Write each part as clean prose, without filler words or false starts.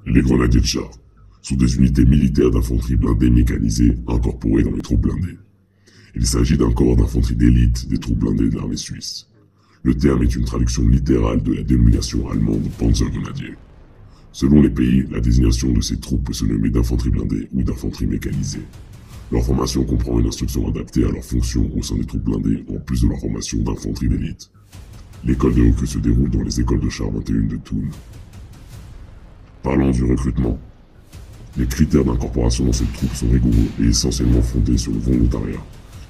Les grenadiers de char sont des unités militaires d'infanterie blindée mécanisées incorporées dans les troupes blindées. Il s'agit d'un corps d'infanterie d'élite des troupes blindées de l'armée suisse. Le terme est une traduction littérale de la dénomination allemande Panzergrenadier. Selon les pays, la désignation de ces troupes peut se nommer d'infanterie blindée ou d'infanterie mécanisée. Leur formation comprend une instruction adaptée à leur fonction au sein des troupes blindées en plus de leur formation d'infanterie d'élite. L'école de recrue se déroule dans les écoles de char 21 de Thun. Parlant du recrutement, les critères d'incorporation dans cette troupe sont rigoureux et essentiellement fondés sur le volontariat.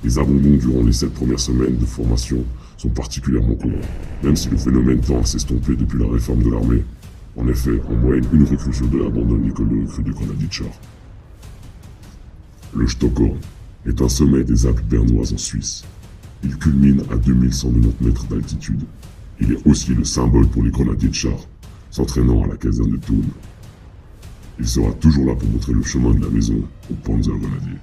Les abandons durant les 7 premières semaines de formation sont particulièrement courants, même si le phénomène tend à s'estomper depuis la réforme de l'armée. En effet, en moyenne, une recrue sur deux abandonne l'école de recrue du grenadier de char. Le Stockhorn est un sommet des Alpes bernoises en Suisse. Il culmine à 2190 mètres d'altitude. Il est aussi le symbole pour les grenadiers de char, s'entraînant à la caserne de Thun. Il sera toujours là pour montrer le chemin de la maison aux Panzergrenadiers.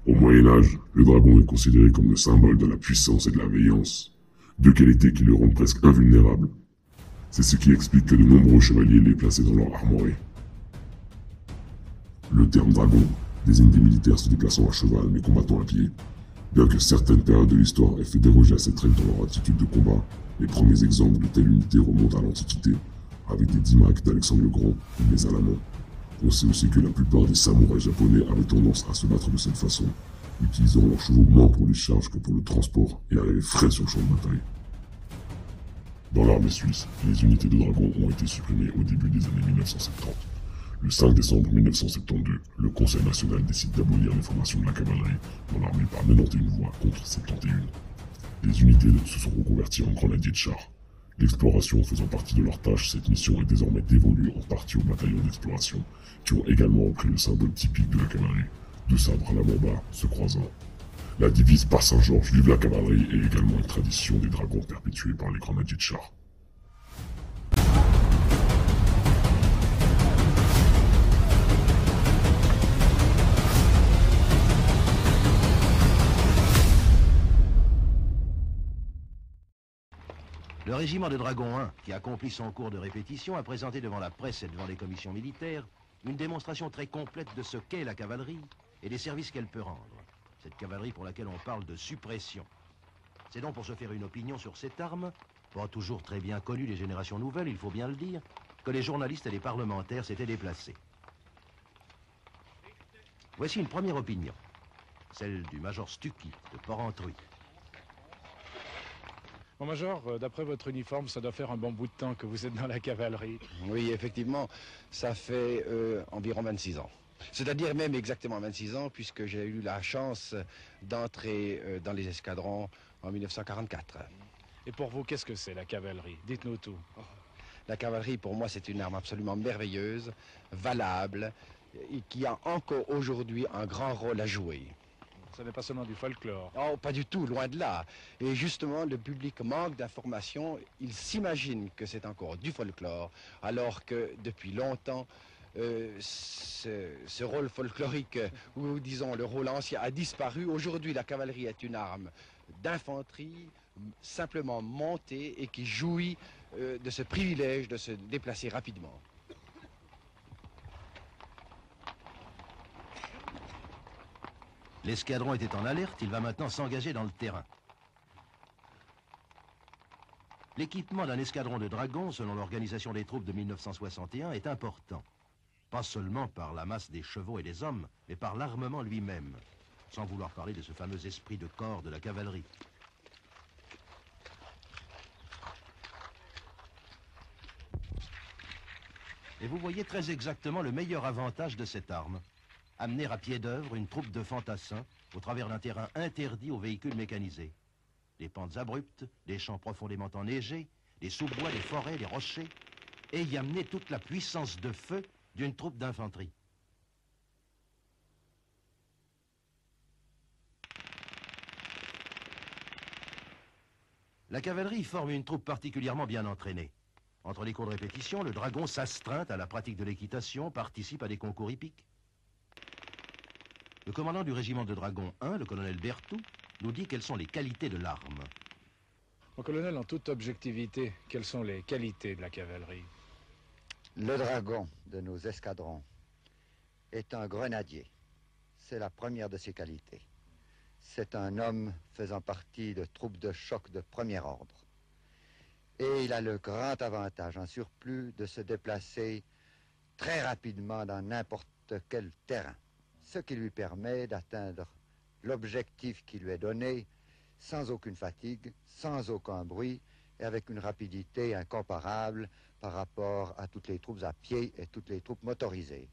Au Moyen-Âge, le dragon est considéré comme le symbole de la puissance et de la veillance, deux qualités qui le rendent presque invulnérable. C'est ce qui explique que de nombreux chevaliers l'aient placé dans leur armoirie. Le terme dragon désigne des militaires se déplaçant à cheval mais combattant à pied. Bien que certaines périodes de l'histoire aient fait déroger à cette règle dans leur attitude de combat, les premiers exemples de telle unité remontent à l'Antiquité, avec des Dymaques d'Alexandre le Grand ou les Alamans. On sait aussi que la plupart des samouraïs japonais avaient tendance à se battre de cette façon, utilisant leurs chevaux moins pour les charges que pour le transport et arriver frais sur le champ de bataille. Dans l'armée suisse, les unités de dragons ont été supprimées au début des années 1970. Le 5 décembre 1972, le Conseil national décide d'abolir les formations de la cavalerie dans l'armée par 91 voix contre 71. Les unités se sont reconverties en grenadiers de char. L'exploration faisant partie de leur tâche, cette mission est désormais dévolue en partie aux bataillons d'exploration, qui ont également repris le symbole typique de la cavalerie, deux sabres à l'avant bas se croisant. La devise par Saint-Georges, vive la cavalerie, est également une tradition des dragons perpétuée par les grenadiers de char. Le régiment de Dragons 1, qui accomplit son cours de répétition, a présenté devant la presse et devant les commissions militaires une démonstration très complète de ce qu'est la cavalerie et des services qu'elle peut rendre. Cette cavalerie pour laquelle on parle de suppression. C'est donc pour se faire une opinion sur cette arme, pas toujours très bien connue des générations nouvelles, il faut bien le dire, que les journalistes et les parlementaires s'étaient déplacés. Voici une première opinion, celle du major Stucky de Porrentruy. Bon, Major, d'après votre uniforme, ça doit faire un bon bout de temps que vous êtes dans la cavalerie. Oui, effectivement, ça fait environ 26 ans. C'est-à-dire même exactement 26 ans, puisque j'ai eu la chance d'entrer dans les escadrons en 1944. Et pour vous, qu'est-ce que c'est la cavalerie? Dites-nous tout. La cavalerie, pour moi, c'est une arme absolument merveilleuse, valable, et qui a encore aujourd'hui un grand rôle à jouer. Ce n'est pas seulement du folklore. Oh, pas du tout, loin de là. Et justement, le public manque d'informations. Il s'imagine que c'est encore du folklore, alors que depuis longtemps, ce rôle folklorique, ou disons le rôle ancien, a disparu. Aujourd'hui, la cavalerie est une arme d'infanterie, simplement montée et qui jouit de ce privilège de se déplacer rapidement. L'escadron était en alerte, il va maintenant s'engager dans le terrain. L'équipement d'un escadron de dragons, selon l'organisation des troupes de 1961, est important. Pas seulement par la masse des chevaux et des hommes, mais par l'armement lui-même. Sans vouloir parler de ce fameux esprit de corps de la cavalerie. Et vous voyez très exactement le meilleur avantage de cette arme. Amener à pied d'œuvre une troupe de fantassins au travers d'un terrain interdit aux véhicules mécanisés. Des pentes abruptes, des champs profondément enneigés, des sous-bois, des forêts, des rochers, et y amener toute la puissance de feu d'une troupe d'infanterie. La cavalerie forme une troupe particulièrement bien entraînée. Entre les cours de répétition, le dragon s'astreint à la pratique de l'équitation, participe à des concours hippiques. Le commandant du régiment de dragons 1, le colonel Berthoud, nous dit quelles sont les qualités de l'arme. Mon colonel, en toute objectivité, quelles sont les qualités de la cavalerie? Le dragon de nos escadrons est un grenadier. C'est la première de ses qualités. C'est un homme faisant partie de troupes de choc de premier ordre. Et il a le grand avantage, en surplus, de se déplacer très rapidement dans n'importe quel terrain, ce qui lui permet d'atteindre l'objectif qui lui est donné sans aucune fatigue, sans aucun bruit et avec une rapidité incomparable par rapport à toutes les troupes à pied et toutes les troupes motorisées.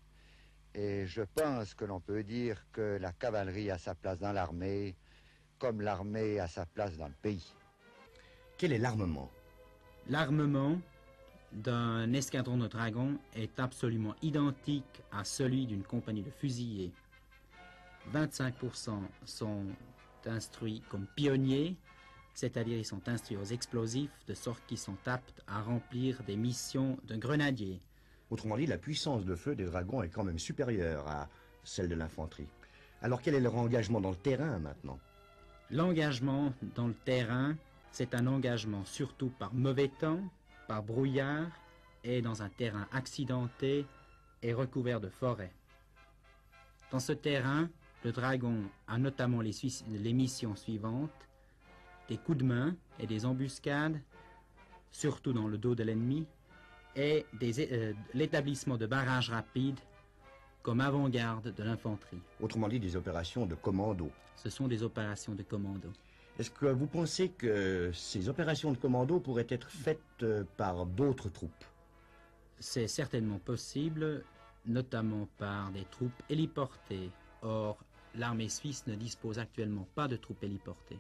Et je pense que l'on peut dire que la cavalerie a sa place dans l'armée, comme l'armée a sa place dans le pays. Quel est l'armement? L'armement d'un escadron de dragons est absolument identique à celui d'une compagnie de fusiliers. 25% sont instruits comme pionniers, c'est-à-dire ils sont instruits aux explosifs, de sorte qu'ils sont aptes à remplir des missions de grenadiers. Autrement dit, la puissance de feu des dragons est quand même supérieure à celle de l'infanterie. Alors quel est leur engagement dans le terrain maintenant? L'engagement dans le terrain, c'est un engagement surtout par mauvais temps, par brouillard et dans un terrain accidenté et recouvert de forêts. Dans ce terrain, le dragon a notamment les missions suivantes: des coups de main et des embuscades, surtout dans le dos de l'ennemi, et l'établissement de barrages rapides comme avant-garde de l'infanterie. Autrement dit, des opérations de commando. Ce sont des opérations de commando. Est-ce que vous pensez que ces opérations de commando pourraient être faites par d'autres troupes? C'est certainement possible, notamment par des troupes héliportées. Or, l'armée suisse ne dispose actuellement pas de troupes héliportées.